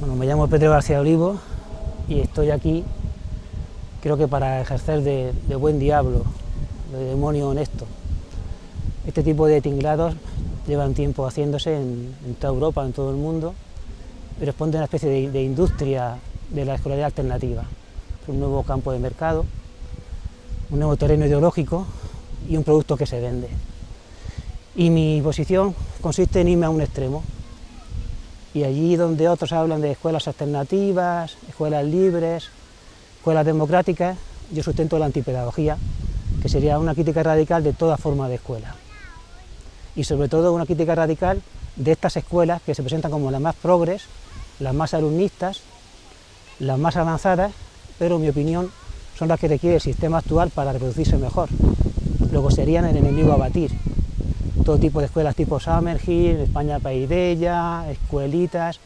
Bueno, me llamo Pedro García Olivo y estoy aquí, creo que para ejercer de buen diablo, de demonio honesto. Este tipo de tinglados llevan tiempo haciéndose en toda Europa, en todo el mundo, y responde a una especie de industria de la escolaridad alternativa. Es un nuevo campo de mercado, un nuevo terreno ideológico y un producto que se vende. Y mi posición consiste en irme a un extremo. Y allí donde otros hablan de escuelas alternativas, escuelas libres, escuelas democráticas, yo sustento la antipedagogía, que sería una crítica radical de toda forma de escuela. Y sobre todo una crítica radical de estas escuelas que se presentan como las más progres, las más alumnistas, las más avanzadas, pero en mi opinión son las que requiere el sistema actual para reproducirse mejor. Luego serían el enemigo a batir. Todo tipo de escuelas tipo Summerhill, España País de ella, escuelitas,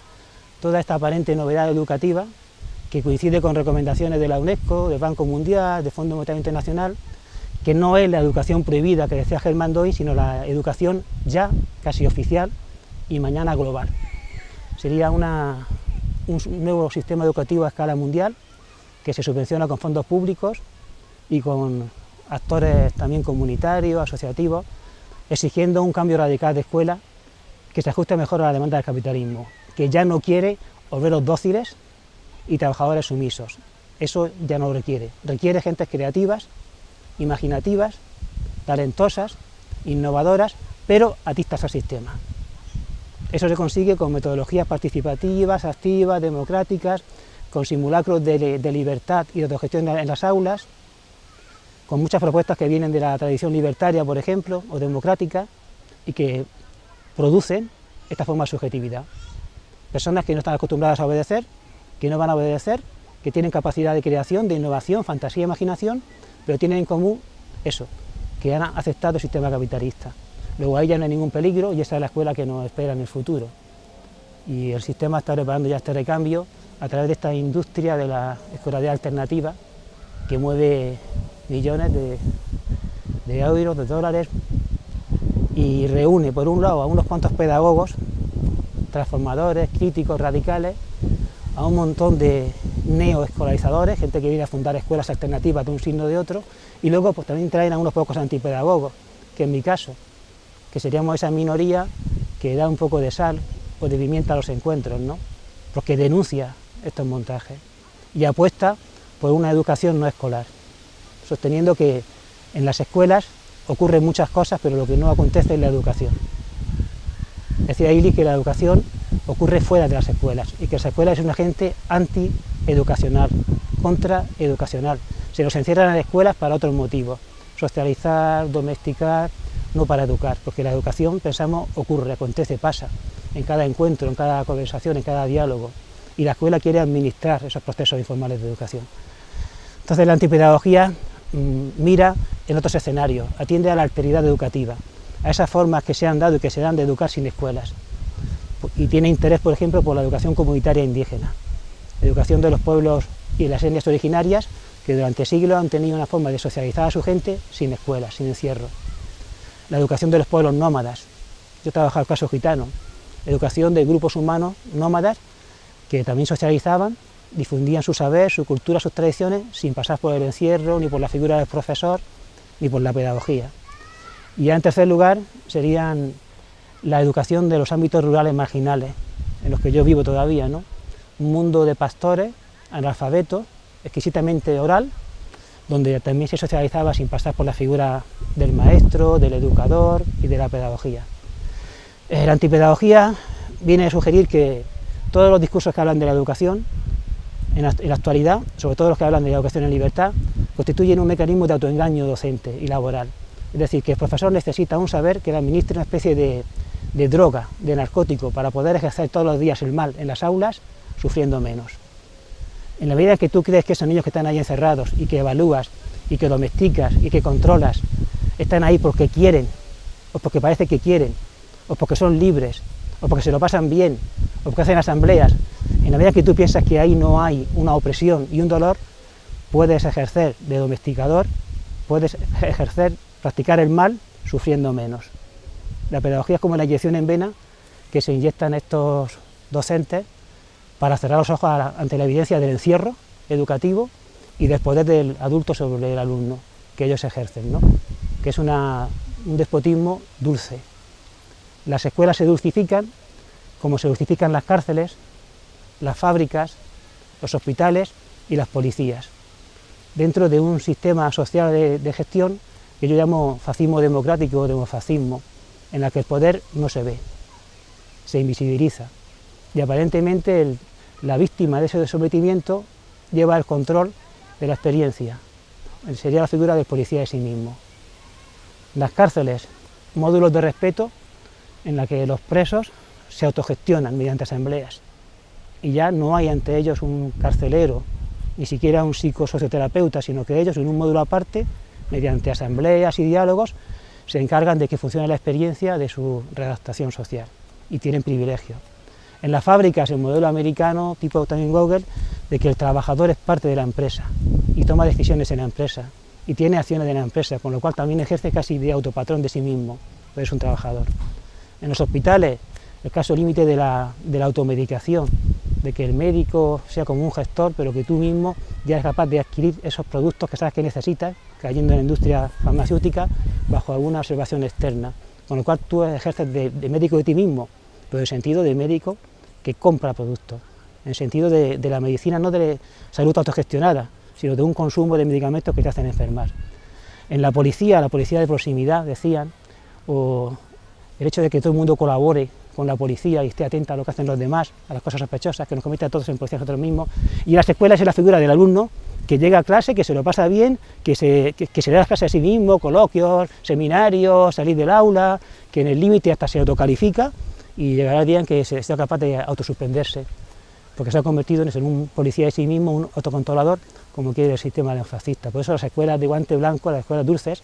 toda esta aparente novedad educativa que coincide con recomendaciones de la UNESCO, del Banco Mundial, del Fondo Monetario Internacional, que no es la educación prohibida que decía Germán Doy, sino la educación ya casi oficial y mañana global. Sería un nuevo sistema educativo a escala mundial que se subvenciona con fondos públicos y con actores también comunitarios, asociativos, exigiendo un cambio radical de escuela que se ajuste mejor a la demanda del capitalismo, que ya no quiere obreros dóciles y trabajadores sumisos. Eso ya no lo requiere. Requiere gentes creativas, imaginativas, talentosas, innovadoras, pero atistas al sistema. Eso se consigue con metodologías participativas, activas, democráticas, con simulacros de libertad y de autogestión en las aulas, con muchas propuestas que vienen de la tradición libertaria, por ejemplo, o democrática, y que producen esta forma de subjetividad. Personas que no están acostumbradas a obedecer, que no van a obedecer, que tienen capacidad de creación, de innovación, fantasía e imaginación, pero tienen en común eso, que han aceptado el sistema capitalista. Luego ahí ya no hay ningún peligro y esa es la escuela que nos espera en el futuro. Y el sistema está preparando ya este recambio a través de esta industria de la escolaridad alternativa que mueve millones de euros, de dólares, y reúne por un lado a unos cuantos pedagogos, transformadores, críticos, radicales, a un montón de neoescolarizadores, gente que viene a fundar escuelas alternativas de un signo o de otro, y luego pues también traen a unos pocos antipedagogos, que en mi caso, que seríamos esa minoría que da un poco de sal o de pimienta a los encuentros, ¿no? Porque denuncia estos montajes y apuesta por una educación no escolar, sosteniendo que en las escuelas ocurren muchas cosas, pero lo que no acontece es la educación. Decía Illich que la educación ocurre fuera de las escuelas y que las escuelas es un agente antieducacional, contraeducacional. Se nos encierran en las escuelas para otros motivos, socializar, domesticar, no para educar, porque la educación, pensamos, ocurre, acontece, pasa, en cada encuentro, en cada conversación, en cada diálogo, y la escuela quiere administrar esos procesos informales de educación. Entonces la antipedagogía mira en otros escenarios, atiende a la alteridad educativa, a esas formas que se han dado y que se dan de educar sin escuelas, y tiene interés, por ejemplo, por la educación comunitaria indígena, educación de los pueblos y las etnias originarias que durante siglos han tenido una forma de socializar a su gente sin escuelas, sin encierro. La educación de los pueblos nómadas, yo he trabajado el caso gitano, educación de grupos humanos nómadas que también socializaban, difundían su saber, su cultura, sus tradiciones, sin pasar por el encierro, ni por la figura del profesor, ni por la pedagogía. Y ya en tercer lugar serían la educación de los ámbitos rurales marginales, en los que yo vivo todavía, ¿no? Un mundo de pastores, analfabetos, exquisitamente oral, donde también se socializaba sin pasar por la figura del maestro, del educador y de la pedagogía. La antipedagogía viene a sugerir que todos los discursos que hablan de la educación en la actualidad, sobre todo los que hablan de la educación en libertad, constituyen un mecanismo de autoengaño docente y laboral. Es decir, que el profesor necesita un saber que le administre una especie de droga, de narcótico, para poder ejercer todos los días el mal en las aulas, sufriendo menos. En la medida en que tú crees que esos niños que están ahí encerrados y que evalúas y que domesticas y que controlas, están ahí porque quieren, o porque parece que quieren, o porque son libres, o porque se lo pasan bien, o porque hacen asambleas, en la medida que tú piensas que ahí no hay una opresión y un dolor, puedes ejercer de domesticador, puedes practicar el mal sufriendo menos. La pedagogía es como la inyección en vena que se inyectan estos docentes para cerrar los ojos ante la evidencia del encierro educativo y del poder del adulto sobre el alumno que ellos ejercen, ¿no? Que es un despotismo dulce. Las escuelas se dulcifican como se dulcifican las cárceles, las fábricas, los hospitales y las policías, dentro de un sistema social de gestión que yo llamo fascismo democrático o demofascismo, en la que el poder no se ve, se invisibiliza, y aparentemente la víctima de ese sometimiento lleva el control de la experiencia. Sería la figura del policía de sí mismo. Las cárceles, módulos de respeto en la que los presos se autogestionan mediante asambleas, y ya no hay ante ellos un carcelero, ni siquiera un psicosocioterapeuta, sino que ellos en un módulo aparte, mediante asambleas y diálogos, se encargan de que funcione la experiencia de su readaptación social, y tienen privilegio. En las fábricas, el modelo americano, tipo también Google, de que el trabajador es parte de la empresa, y toma decisiones en la empresa, y tiene acciones de la empresa, con lo cual también ejerce casi de autopatrón de sí mismo, pero es un trabajador. En los hospitales, el caso límite de la automedicación, de que el médico sea como un gestor, pero que tú mismo ya eres capaz de adquirir esos productos que sabes que necesitas, cayendo en la industria farmacéutica, bajo alguna observación externa, con lo cual tú ejerces de médico de ti mismo, pero en el sentido de médico que compra productos, en el sentido de la medicina no de salud autogestionada, sino de un consumo de medicamentos que te hacen enfermar. En la policía de proximidad, decían, o el hecho de que todo el mundo colabore con la policía y esté atenta a lo que hacen los demás, a las cosas sospechosas, que nos cometen a todos en policía nosotros mismos, y en las escuelas es la figura del alumno que llega a clase, que se lo pasa bien, que se da las clases a sí mismo, coloquios, seminarios, salir del aula, que en el límite hasta se autocalifica, y llegará el día en que sea capaz de autosuspenderse, porque se ha convertido en un policía de sí mismo, un autocontrolador, como quiere el sistema neofascista. Por eso las escuelas de guante blanco, las escuelas dulces,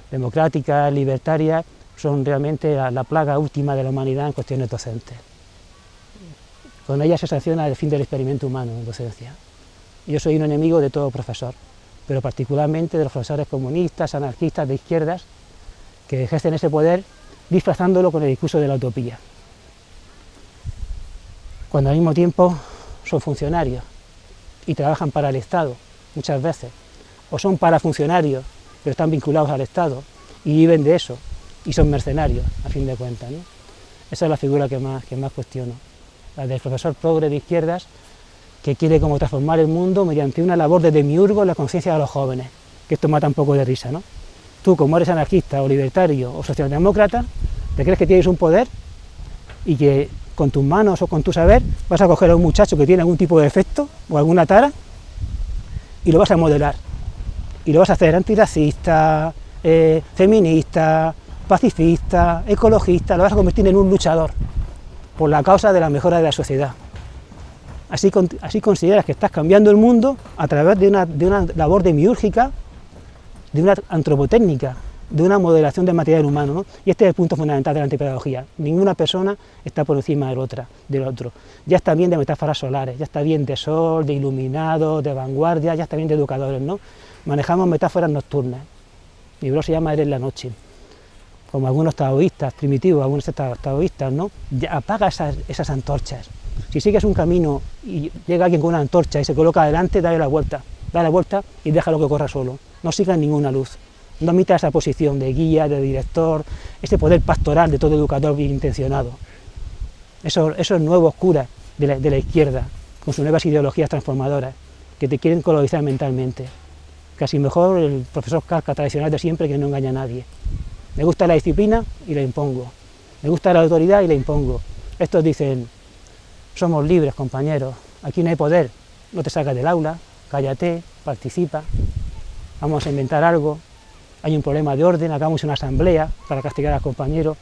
democráticas, libertarias, son realmente la plaga última de la humanidad en cuestiones docentes. Con ellas se sanciona el fin del experimento humano en docencia. Yo soy un enemigo de todo profesor, pero particularmente de los profesores comunistas, anarquistas, de izquierdas, que ejercen ese poder disfrazándolo con el discurso de la utopía, cuando al mismo tiempo son funcionarios y trabajan para el Estado, muchas veces, o son parafuncionarios, pero están vinculados al Estado y viven de eso, y son mercenarios, a fin de cuentas, ¿no? Esa es la figura que más cuestiono, la del profesor progre de izquierdas, que quiere como transformar el mundo mediante una labor de demiurgo en la conciencia de los jóvenes, que esto mata un poco de risa, ¿no? Tú, como eres anarquista o libertario o socialdemócrata, te crees que tienes un poder y que con tus manos o con tu saber vas a coger a un muchacho que tiene algún tipo de defecto o alguna tara y lo vas a modelar, y lo vas a hacer antirracista, feminista, pacifista, ecologista, lo vas a convertir en un luchador por la causa de la mejora de la sociedad. Así consideras que estás cambiando el mundo a través de una labor demiúrgica, de una antropotécnica, de una modelación del material humano, ¿no? Y este es el punto fundamental de la antipedagogía. Ninguna persona está por encima del otro. Ya está bien de metáforas solares, ya está bien de sol, de iluminado, de vanguardia, ya está bien de educadores, ¿no? Manejamos metáforas nocturnas. Mi libro se llama Eres la noche. Como algunos taoístas primitivos, algunos taoístas, ¿no? Ya apaga esas antorchas. Si sigues un camino y llega alguien con una antorcha y se coloca adelante, dale la vuelta y déjalo que corra solo. No sigas ninguna luz. No admita esa posición de guía, de director, ese poder pastoral de todo educador bien intencionado. Esos nuevos curas de la izquierda, con sus nuevas ideologías transformadoras, que te quieren colonizar mentalmente. Casi mejor el profesor Kafka tradicional de siempre, que no engaña a nadie. Me gusta la disciplina y la impongo. Me gusta la autoridad y la impongo. Estos dicen, somos libres, compañeros, aquí no hay poder, no te sacas del aula, cállate, participa, vamos a inventar algo, hay un problema de orden, hagamos una asamblea para castigar al compañero.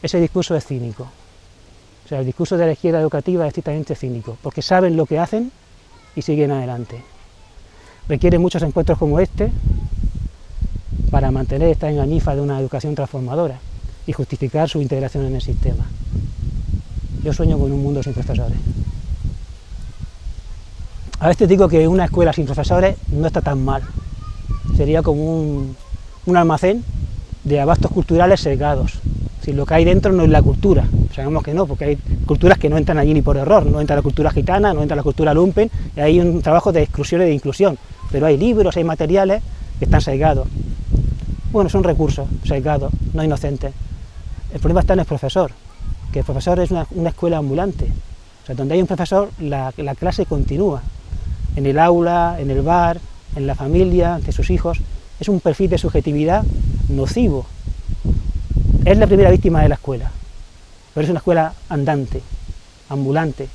Ese discurso es cínico. O sea, el discurso de la izquierda educativa es estrictamente cínico, porque saben lo que hacen y siguen adelante. Requiere muchos encuentros como este para mantener esta engañifa de una educación transformadora y justificar su integración en el sistema. Yo sueño con un mundo sin profesores. A veces digo que una escuela sin profesores no está tan mal. Sería como un almacén de abastos culturales secados. Si lo que hay dentro no es la cultura, Sabemos que no, porque hay culturas que no entran allí ni por error, no entra la cultura gitana, no entra la cultura lumpen, y hay un trabajo de exclusión y de inclusión, pero hay libros, hay materiales que están sesgados. Bueno, son recursos sesgados, no inocentes. El problema está en el profesor, que el profesor es una escuela ambulante, o sea, donde hay un profesor, la clase continúa, en el aula, en el bar, en la familia, ante sus hijos. Es un perfil de subjetividad nocivo. Es la primera víctima de la escuela, pero es una escuela andante, ambulante.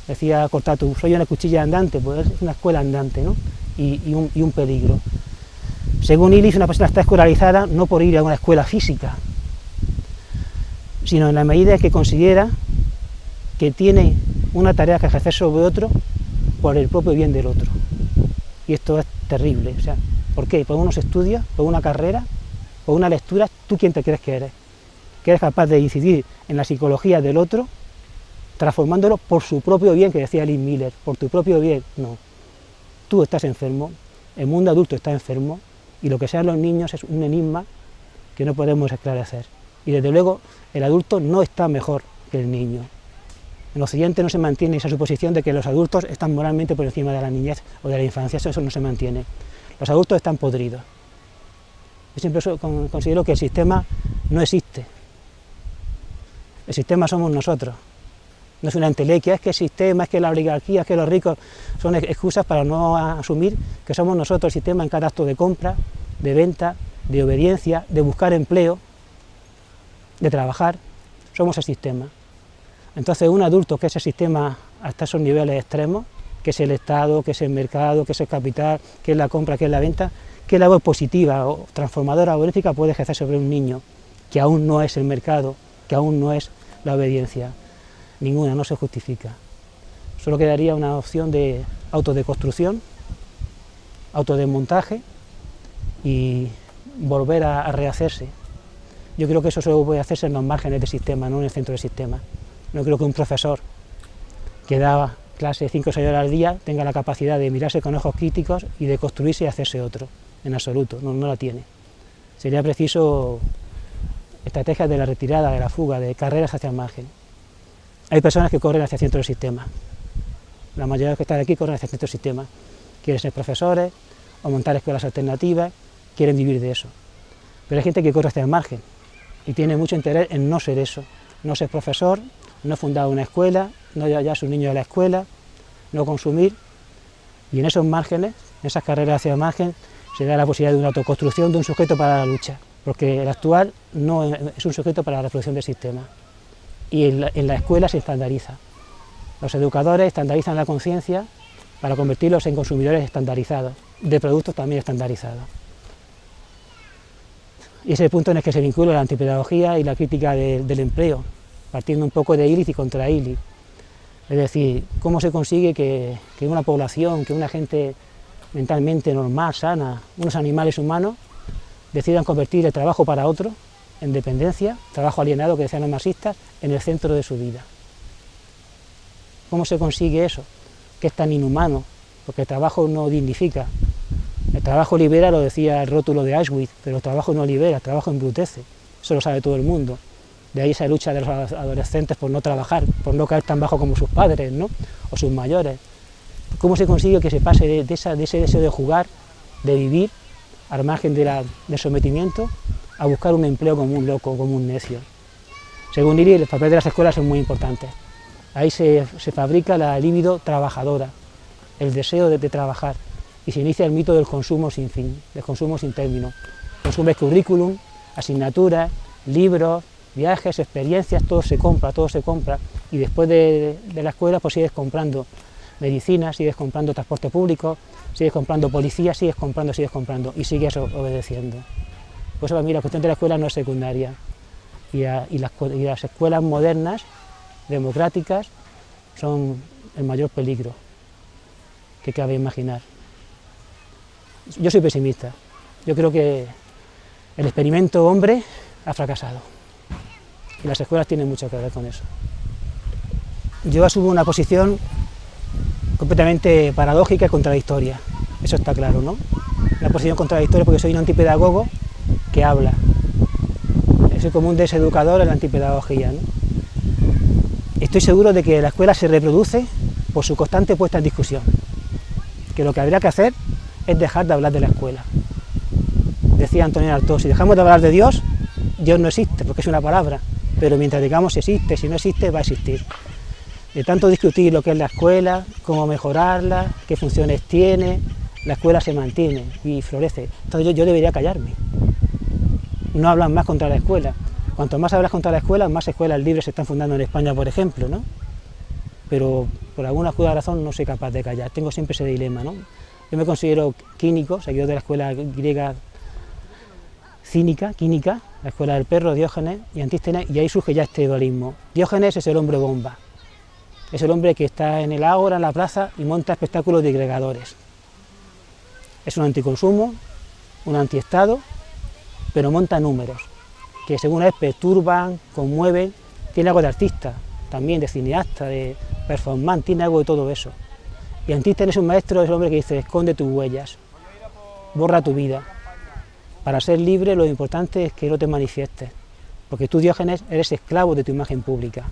Decía Cortatu, soy una cuchilla andante, pues es una escuela andante, ¿no? y un peligro. Según Illich, una persona está escolarizada no por ir a una escuela física, sino en la medida en que considera que tiene una tarea que ejercer sobre otro por el propio bien del otro. Y esto es terrible. O sea, ¿por qué? Por unos estudios, por una carrera, por una lectura. ¿Tú quién te crees que eres? Que eres capaz de incidir en la psicología del otro, transformándolo por su propio bien, que decía Lynn Miller, por tu propio bien. No. Tú estás enfermo, el mundo adulto está enfermo, y lo que sean los niños es un enigma que no podemos esclarecer. Y desde luego, el adulto no está mejor que el niño. En Occidente no se mantiene esa suposición de que los adultos están moralmente por encima de la niñez o de la infancia, eso no se mantiene. Los adultos están podridos. Yo siempre considero que el sistema no existe. El sistema somos nosotros. No es una entelequia, es que el sistema, es que la oligarquía, es que los ricos son excusas para no asumir que somos nosotros el sistema en cada acto de compra, de venta, de obediencia, de buscar empleo, de trabajar. Somos el sistema. Entonces, un adulto que es el sistema hasta esos niveles extremos, que es el Estado, que es el mercado, que es el capital, que es la compra, que es la venta, ¿qué labor positiva o transformadora o benéfica puede ejercer sobre un niño que aún no es el mercado, que aún no es la obediencia? Ninguna, no se justifica. Solo quedaría una opción de autodeconstrucción, autodesmontaje y volver a rehacerse. Yo creo que eso solo puede hacerse en los márgenes del sistema, no en el centro del sistema. No creo que un profesor que da clase 5 o 6 horas al día tenga la capacidad de mirarse con ojos críticos y de construirse y hacerse otro, en absoluto, no la tiene. Sería preciso estrategias de la retirada, de la fuga, de carreras hacia el margen. Hay personas que corren hacia el centro del sistema. La mayoría de los que están aquí corren hacia el centro del sistema. Quieren ser profesores o montar escuelas alternativas, quieren vivir de eso. Pero hay gente que corre hacia el margen y tiene mucho interés en no ser eso, no ser profesor, no fundar una escuela, no llevar a sus niños a la escuela, no consumir. Y en esos márgenes, en esas carreras hacia el margen, se da la posibilidad de una autoconstrucción de un sujeto para la lucha, porque el actual no es un sujeto para la reproducción del sistema. Y en la escuela se estandariza. Los educadores estandarizan la conciencia para convertirlos en consumidores estandarizados, de productos también estandarizados. Y ese es el punto en el que se vincula la antipedagogía y la crítica del empleo, partiendo un poco de Illich y contra Illich. Es decir, cómo se consigue que una población, que una gente mentalmente normal, sana, unos animales humanos, decidan convertir el trabajo para otro en dependencia, trabajo alienado, que decían los marxistas, en el centro de su vida. ¿Cómo se consigue eso? Que es tan inhumano, porque el trabajo no dignifica. El trabajo libera, lo decía el rótulo de Auschwitz, pero el trabajo no libera, el trabajo embrutece. Eso lo sabe todo el mundo. De ahí esa lucha de los adolescentes por no trabajar, por no caer tan bajo como sus padres, ¿no? O sus mayores. ¿Cómo se consigue que se pase de ese deseo de jugar, de vivir, al margen del sometimiento, a buscar un empleo como un loco, como un necio? Según Illich, el papel de las escuelas es muy importante. Ahí se fabrica la libido trabajadora, el deseo de trabajar, y se inicia el mito del consumo sin fin, del consumo sin término. Consumes currículum, asignaturas, libros, viajes, experiencias, todo se compra, y después de la escuela pues sigues comprando medicina, sigues comprando transporte público, sigues comprando policía, sigues comprando, y sigues obedeciendo. Por eso para mí la cuestión de la escuela no es secundaria, y las escuelas modernas, democráticas, son el mayor peligro que cabe imaginar. Yo soy pesimista, yo creo que el experimento hombre ha fracasado, y las escuelas tienen mucho que ver con eso. Yo asumo una posición completamente paradójica y contradictoria, eso está claro, ¿no? Una posición contradictoria porque soy un antipedagogo que habla. Es el común deseducador en la antipedagogía, ¿no? estoy seguro de que la escuela se reproduce por su constante puesta en discusión, que lo que habría que hacer es dejar de hablar de la escuela. Decía Antonio Artaud, si dejamos de hablar de Dios, Dios no existe, porque es una palabra, pero mientras digamos si existe, si no existe, va a existir. De tanto discutir lo que es la escuela, cómo mejorarla, qué funciones tiene, la escuela se mantiene y florece. Entonces yo debería callarme. No hablan más contra la escuela. Cuanto más hablas contra la escuela, más escuelas libres se están fundando en España, por ejemplo, ¿no? Pero por alguna oscura razón no soy capaz de callar, tengo siempre ese dilema, ¿no? Yo me considero quínico, seguidor de la escuela griega quínica, la escuela del perro, Diógenes y Antístenes, y ahí surge ya este dualismo. Diógenes es el hombre bomba, es el hombre que está en el ágora, en la plaza, y monta espectáculos digregadores. Es un anticonsumo, un antiestado, pero monta números, que según él perturban, conmueven, tiene algo de artista, también de cineasta, de performance, tiene algo de todo eso. Y Antístenes es un maestro, es el hombre que dice, esconde tus huellas, borra tu vida. Para ser libre lo importante es que no te manifiestes, porque tú, Diógenes, eres esclavo de tu imagen pública,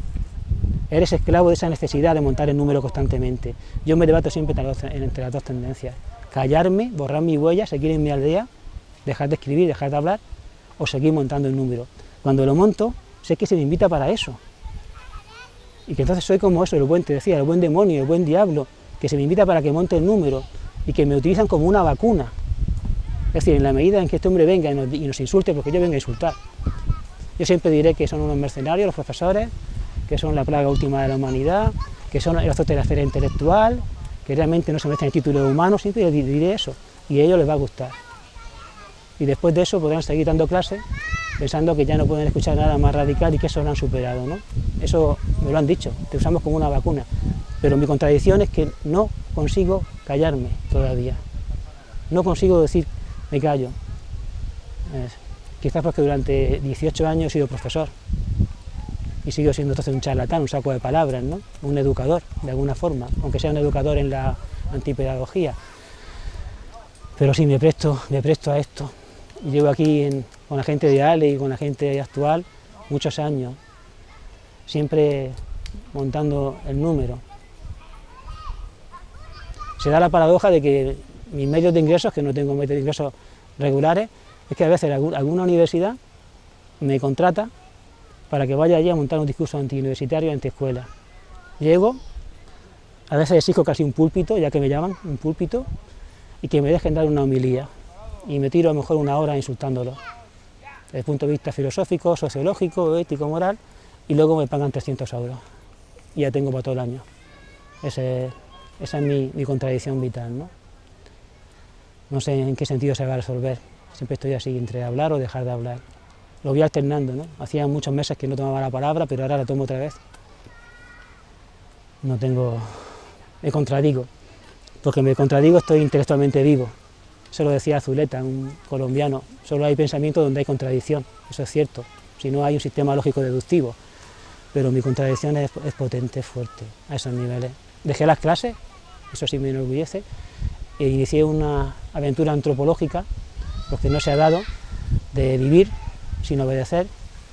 eres esclavo de esa necesidad de montar el número constantemente. Yo me debato siempre entre las dos tendencias, callarme, borrar mi huella, seguir en mi aldea, dejar de escribir, dejar de hablar, o seguir montando el número. Cuando lo monto, sé que se me invita para eso, y que entonces soy como eso, el buen demonio, el buen diablo, que se me invita para que monte el número, y que me utilizan como una vacuna. Es decir, en la medida en que este hombre venga y nos insulte, porque yo vengo a insultar. Yo siempre diré que son unos mercenarios los profesores, que son la plaga última de la humanidad, que son el azote de la esfera intelectual, que realmente no se merecen el título de humano, siempre diré eso, y a ellos les va a gustar. Y después de eso podrán seguir dando clases, pensando que ya no pueden escuchar nada más radical y que eso lo han superado, ¿no? Eso me lo han dicho, te usamos como una vacuna, pero mi contradicción es que no consigo callarme todavía, no consigo decir me callo, quizás porque durante 18 años he sido profesor y sigo siendo entonces un charlatán, un saco de palabras, ¿no? Un educador, de alguna forma, aunque sea un educador en la antipedagogía, pero sí me presto a esto. Y llevo aquí con la gente de Ale y con la gente actual muchos años, siempre montando el número. Se da la paradoja de que mis medios de ingresos, que no tengo medios de ingresos regulares, es que a veces alguna universidad me contrata para que vaya allí a montar un discurso antiuniversitario, antiescuela. Llego, a veces exijo casi un púlpito, ya que me llaman, un púlpito, y que me dejen dar una homilía. Y me tiro a lo mejor una hora insultándolo, desde el punto de vista filosófico, sociológico, ético, moral, y luego me pagan 300 euros. Y ya tengo para todo el año. Esa es mi contradicción vital, ¿no? No sé en qué sentido se va a resolver. Siempre estoy así, entre hablar o dejar de hablar. Lo voy alternando, ¿no? Hacía muchos meses que no tomaba la palabra, pero ahora la tomo otra vez. Me contradigo. Porque me contradigo, estoy intelectualmente vivo. Eso lo decía Zuleta, un colombiano. Solo hay pensamiento donde hay contradicción, eso es cierto. Si no hay un sistema lógico deductivo. Pero mi contradicción es potente, es fuerte, a esos niveles. Dejé las clases, eso sí me enorgullece, e inicié una aventura antropológica, porque no se ha dado, de vivir sin obedecer,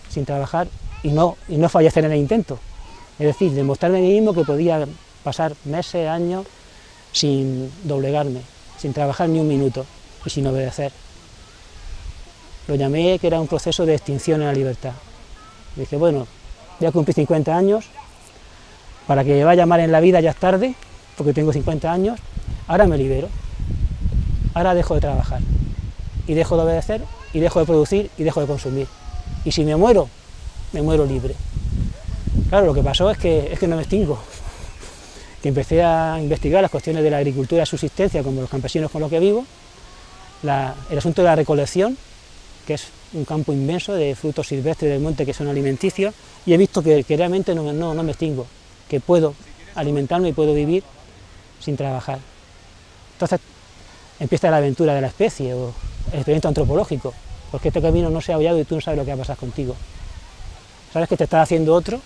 sin trabajar y no fallecer en el intento. Es decir, demostrarme a mí mismo que podía pasar meses, años, sin doblegarme, sin trabajar ni un minuto y sin obedecer. Lo llamé que era un proceso de extinción en la libertad. Dije, bueno, voy a cumplir 50 años, para que me vaya mal en la vida ya es tarde, porque tengo 50 años, ahora me libero, ahora dejo de trabajar, y dejo de obedecer, y dejo de producir, y dejo de consumir. Y si me muero libre. Claro, lo que pasó es que no me extingo, que empecé a investigar las cuestiones de la agricultura de subsistencia, como los campesinos con los que vivo, el asunto de la recolección, que es un campo inmenso de frutos silvestres del monte que son alimenticios, y he visto que realmente no me extingo, que puedo alimentarme y puedo vivir sin trabajar. Entonces empieza la aventura de la especie, o el experimento antropológico, porque este camino no se ha hollado y tú no sabes lo que va a pasar contigo. Sabes que te está haciendo otro,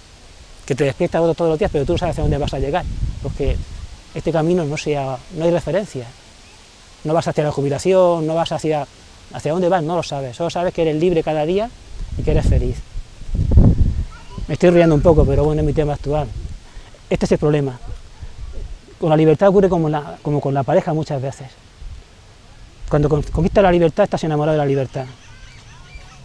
que te despierta otro todos los días, pero tú no sabes hacia dónde vas a llegar, porque este camino no hay referencia. No vas hacia la jubilación, no vas hacia dónde vas, no lo sabes, solo sabes que eres libre cada día y que eres feliz. Me estoy riendo un poco, pero bueno, es mi tema actual. Este es el problema. Con la libertad ocurre como con la pareja muchas veces. Cuando conquistas la libertad, estás enamorado de la libertad.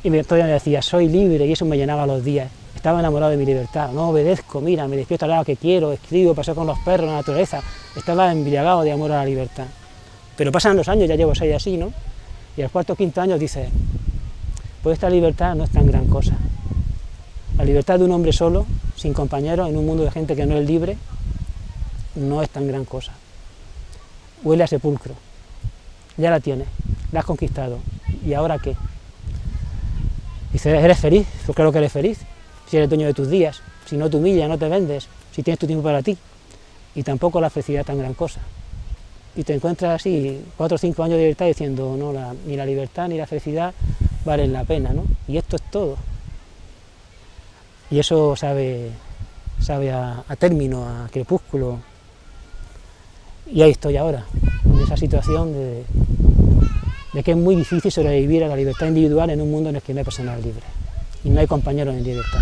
Y todavía me decía, soy libre, y eso me llenaba los días. Estaba enamorado de mi libertad, no obedezco, mira, me despierto a la hora que quiero, escribo, paseo con los perros, la naturaleza. Estaba embriagado de amor a la libertad. Pero pasan los años, ya llevo 6 así, ¿no? Y al cuarto o quinto año dices, pues esta libertad no es tan gran cosa. La libertad de un hombre solo, sin compañeros, en un mundo de gente que no es libre, no es tan gran cosa. Huele a sepulcro. Ya la tienes, la has conquistado. ¿Y ahora qué? Dices, ¿eres feliz? Pues claro que eres feliz. Si eres dueño de tus días, si no te humillas, no te vendes, si tienes tu tiempo para ti. Y tampoco la felicidad es tan gran cosa. Y te encuentras así 4 o 5 años de libertad diciendo, no, ni la libertad ni la felicidad valen la pena, ¿no? Y esto es todo. Y eso sabe a término, a crepúsculo. Y ahí estoy ahora, en esa situación de que es muy difícil sobrevivir a la libertad individual en un mundo en el que no hay personas libres y no hay compañeros en libertad.